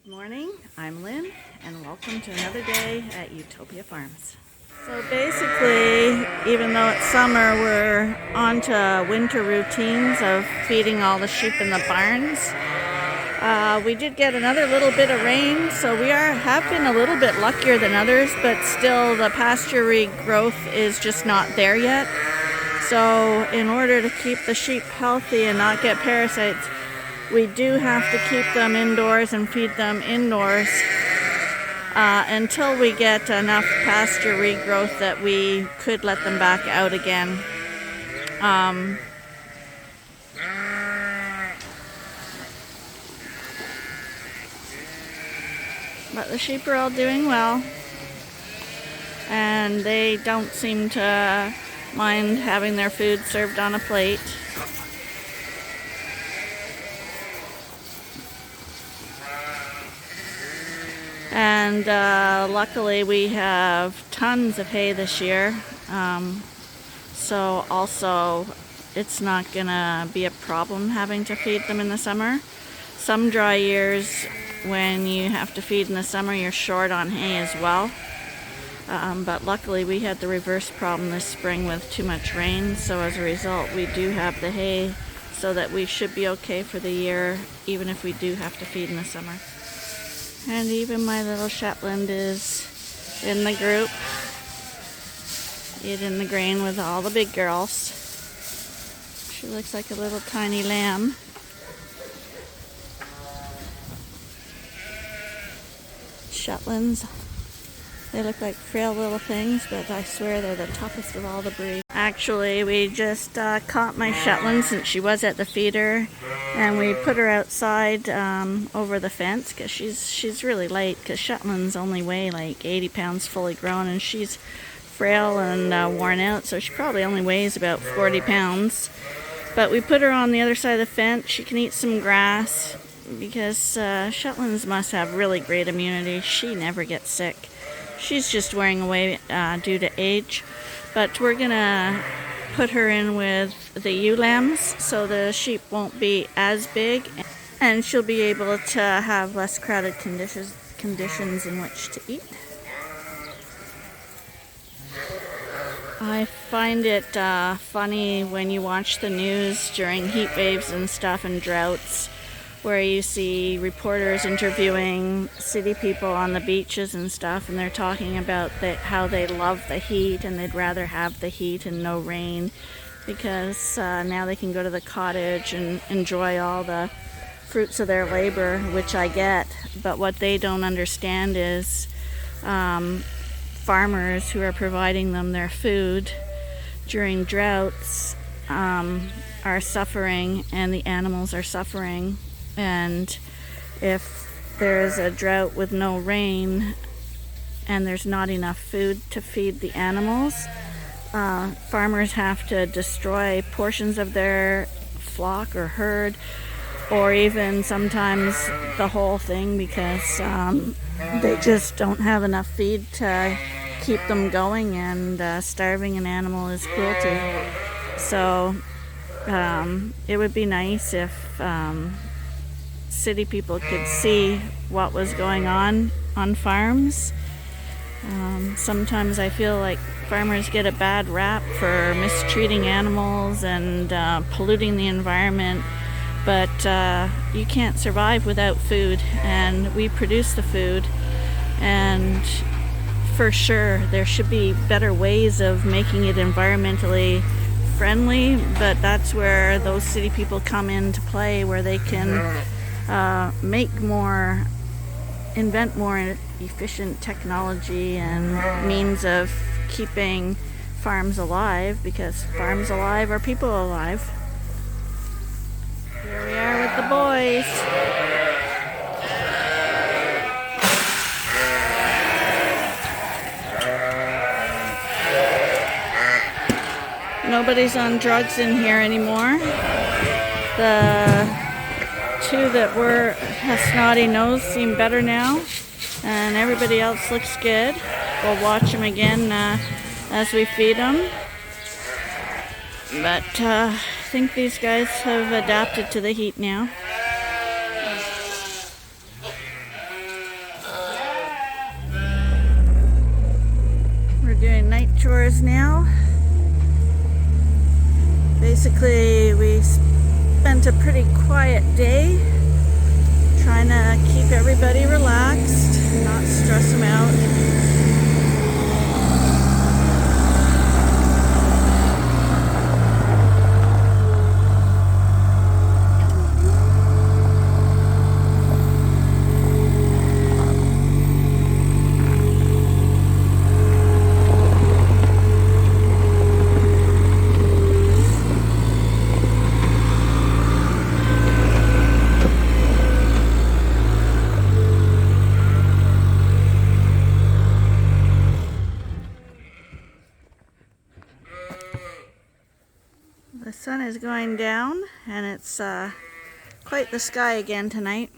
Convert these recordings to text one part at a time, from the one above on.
Good morning, I'm Lynn, and welcome to another day at Ewetopia Farms. So basically, even though it's summer, we're on to winter routines of feeding all the sheep in the barns. We did get another little bit of rain, so we have been a little bit luckier than others, but still the pasture regrowth is just not there yet. So in order to keep the sheep healthy and not get parasites, we do have to keep them indoors and feed them indoors until we get enough pasture regrowth that we could let them back out again. But the sheep are all doing well, and they don't seem to mind having their food served on a plate. And luckily we have tons of hay this year, so also it's not gonna be a problem having to feed them in the summer. Some dry years when you have to feed in the summer, you're short on hay as well, but luckily we had the reverse problem this spring with too much rain, so as a result we do have the hay, so that we should be okay for the year even if we do have to feed in the summer. And even my little Shetland is in the group, eating the grain with all the big girls. She looks like a little tiny lamb. Shetlands, they look like frail little things, but I swear they're the toughest of all the breeds. Actually, we just caught my Shetland since she was at the feeder, and we put her outside over the fence because she's really light, because Shetlands only weigh like 80 pounds fully grown, and she's frail and worn out, so she probably only weighs about 40 pounds. But we put her on the other side of the fence. She can eat some grass because Shetlands must have really great immunity. She never gets sick. She's just wearing away due to age. But we're gonna put her in with the ewe lambs so the sheep won't be as big, and she'll be able to have less crowded conditions in which to eat. I find it funny when you watch the news during heat waves and stuff and droughts, where you see reporters interviewing city people on the beaches and stuff, and they're talking about how they love the heat and they'd rather have the heat and no rain, because now they can go to the cottage and enjoy all the fruits of their labor, which I get. But what they don't understand is farmers who are providing them their food during droughts are suffering, and the animals are suffering. And if there's a drought with no rain and there's not enough food to feed the animals, farmers have to destroy portions of their flock or herd, or even sometimes the whole thing, because they just don't have enough feed to keep them going, and starving an animal is cruelty. So it would be nice if city people could see what was going on farms. Sometimes I feel like farmers get a bad rap for mistreating animals and polluting the environment, but you can't survive without food, and we produce the food, and for sure there should be better ways of making it environmentally friendly, but that's where those city people come into play, where they can invent more efficient technology and means of keeping farms alive, because farms alive are people alive. Here we are with the boys. Nobody's on drugs in here anymore. The two that have snotty nose seem better now, and everybody else looks good. We'll watch them again as we feed them. But I think these guys have adapted to the heat now. Doing night chores now. Basically, we spent a pretty quiet day trying to keep everybody relaxed and not stress them out. The sun is going down and it's quite the sky again tonight,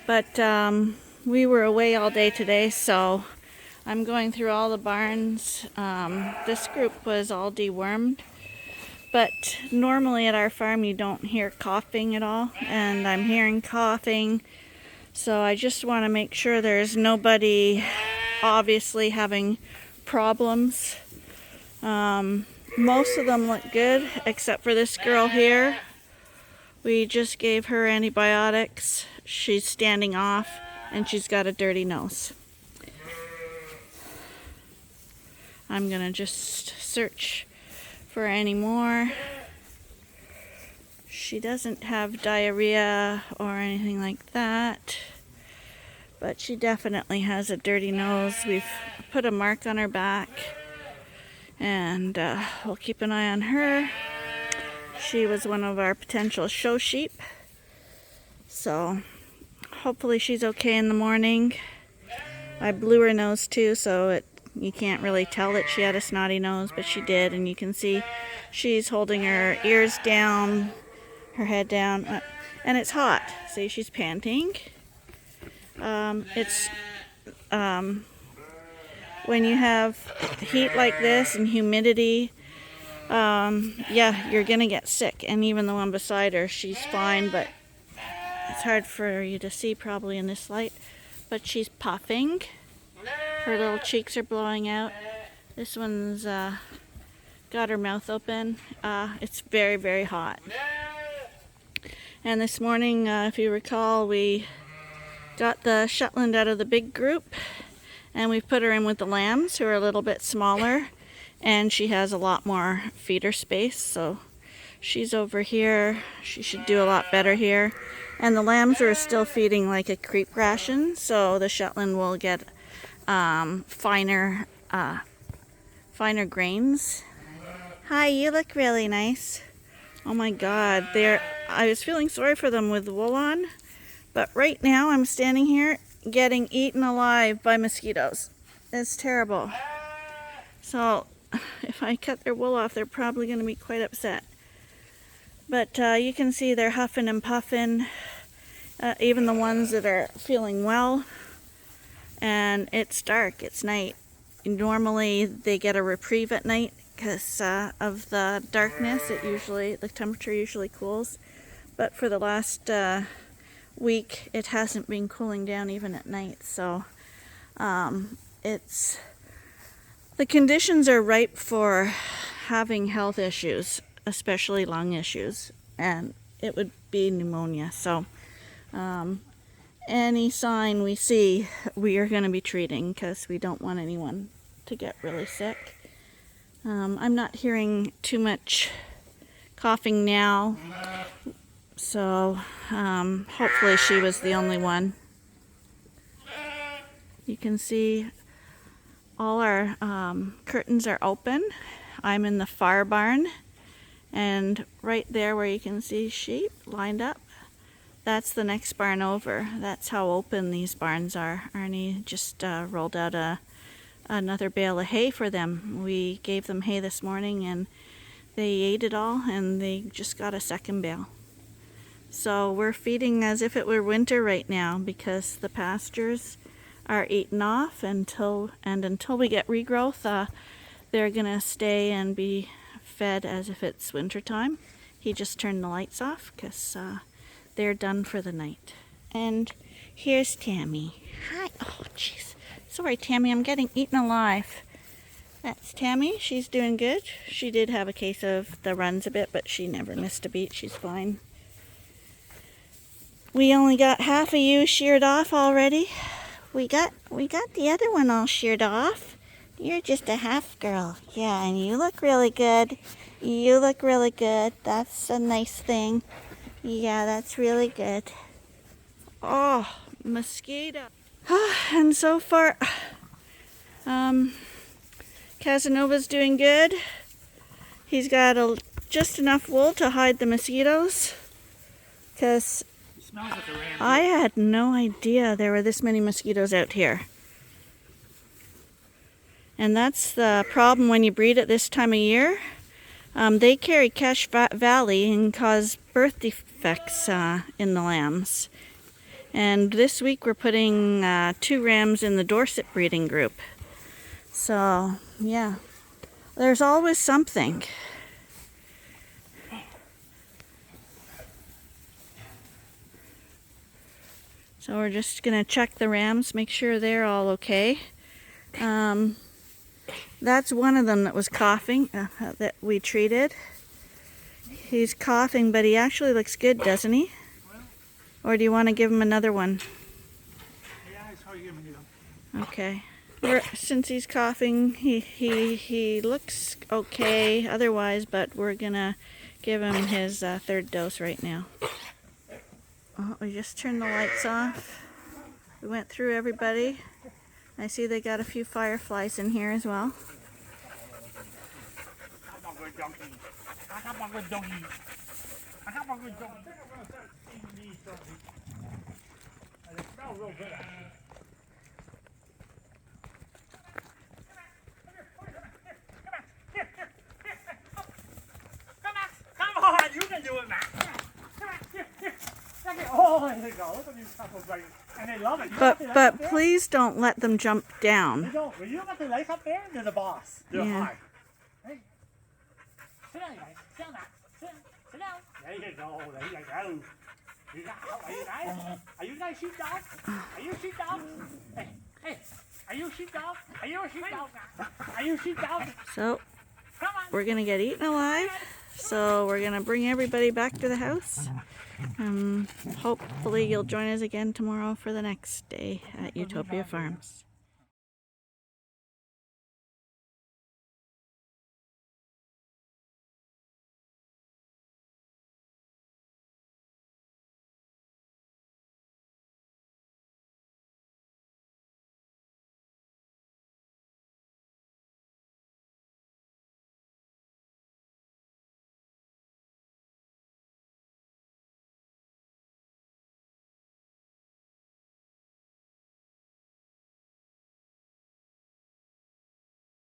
but we were away all day today, so I'm going through all the barns. This group was all dewormed, but normally at our farm you don't hear coughing at all, and I'm hearing coughing, so I just want to make sure there's nobody obviously having problems. Most of them look good, except for this girl here. We just gave her antibiotics. She's standing off, and she's got a dirty nose. I'm gonna just search for any more. She doesn't have diarrhea or anything like that, but she definitely has a dirty nose. We've put a mark on her back, and we'll keep an eye on her. She was one of our potential show sheep, so hopefully she's okay in the morning. I blew her nose too, so you can't really tell that she had a snotty nose, but she did, and you can see she's holding her ears down, her head down, and it's hot. See, she's panting. When you have heat like this and humidity, yeah, you're gonna get sick. And even the one beside her, she's fine, but it's hard for you to see probably in this light. But she's puffing. Her little cheeks are blowing out. This one's got her mouth open. It's very, very hot. And this morning, if you recall, we got the Shetland out of the big group, and we've put her in with the lambs, who are a little bit smaller, and she has a lot more feeder space, so she's over here. She should do a lot better here. And the lambs are still feeding like a creep ration, so the Shetland will get finer grains. Hi, you look really nice. Oh my God, I was feeling sorry for them with the wool on, but right now I'm standing here getting eaten alive by mosquitoes. It's terrible. So if I cut their wool off, they're probably going to be quite upset. But you can see they're huffing and puffing, even the ones that are feeling well. And it's dark, it's night. Normally they get a reprieve at night because of the darkness. The temperature usually cools. But for the last week, it hasn't been cooling down even at night. So the conditions are ripe for having health issues, especially lung issues, and it would be pneumonia. So any sign we see, we are going to be treating, because we don't want anyone to get really sick. I'm not hearing too much coughing now, so hopefully she was the only one. You can see all our curtains are open. I'm in the far barn, and right there where you can see sheep lined up, that's the next barn over. That's how open these barns are. Arnie just rolled out another bale of hay for them. We gave them hay this morning and they ate it all, and they just got a second bale. So we're feeding as if it were winter right now, because the pastures are eaten off until we get regrowth. They're gonna stay and be fed as if it's winter time. He just turned the lights off because they're done for the night. And here's Tammy. Hi. Oh, jeez. Sorry, Tammy. I'm getting eaten alive. That's Tammy. She's doing good. She did have a case of the runs a bit, but she never missed a beat. She's fine. We only got half of you sheared off already. We got the other one all sheared off. You're just a half girl. Yeah, and you look really good. You look really good. That's a nice thing. Yeah, that's really good. Oh, mosquito. And so far, Casanova's doing good. He's got just enough wool to hide the mosquitoes. Because I had no idea there were this many mosquitoes out here. And that's the problem when you breed at this time of year. They carry Cache Valley and cause birth defects in the lambs. And this week we're putting 2 rams in the Dorset breeding group. So, yeah, there's always something. So we're just going to check the rams, make sure they're all okay. That's one of them that was coughing, that we treated. He's coughing, but he actually looks good, doesn't he? Or do you want to give him another one? Okay. Since he's coughing, he looks okay otherwise, but we're going to give him his 3rd dose right now. Oh, we just turned the lights off. We went through everybody. I see they got a few fireflies in here as well. Come on, you can do it, man. Oh, there you go. Look at these couples right, and they love it. But please don't let them jump down. They don't. When you got the lights up there, they're the boss. They're high. Hey, sit down, guys. Sit down, sit down. There you go. There you go. You got, are you guys? Are you guys sheepdogs? Are you sheepdogs? Hey, are you sheepdogs? Are you a sheepdog? Are you sheepdogs? So we're gonna get eaten alive. So we're gonna bring everybody back to the house. Hopefully you'll join us again tomorrow for the next day at Ewetopia Farms.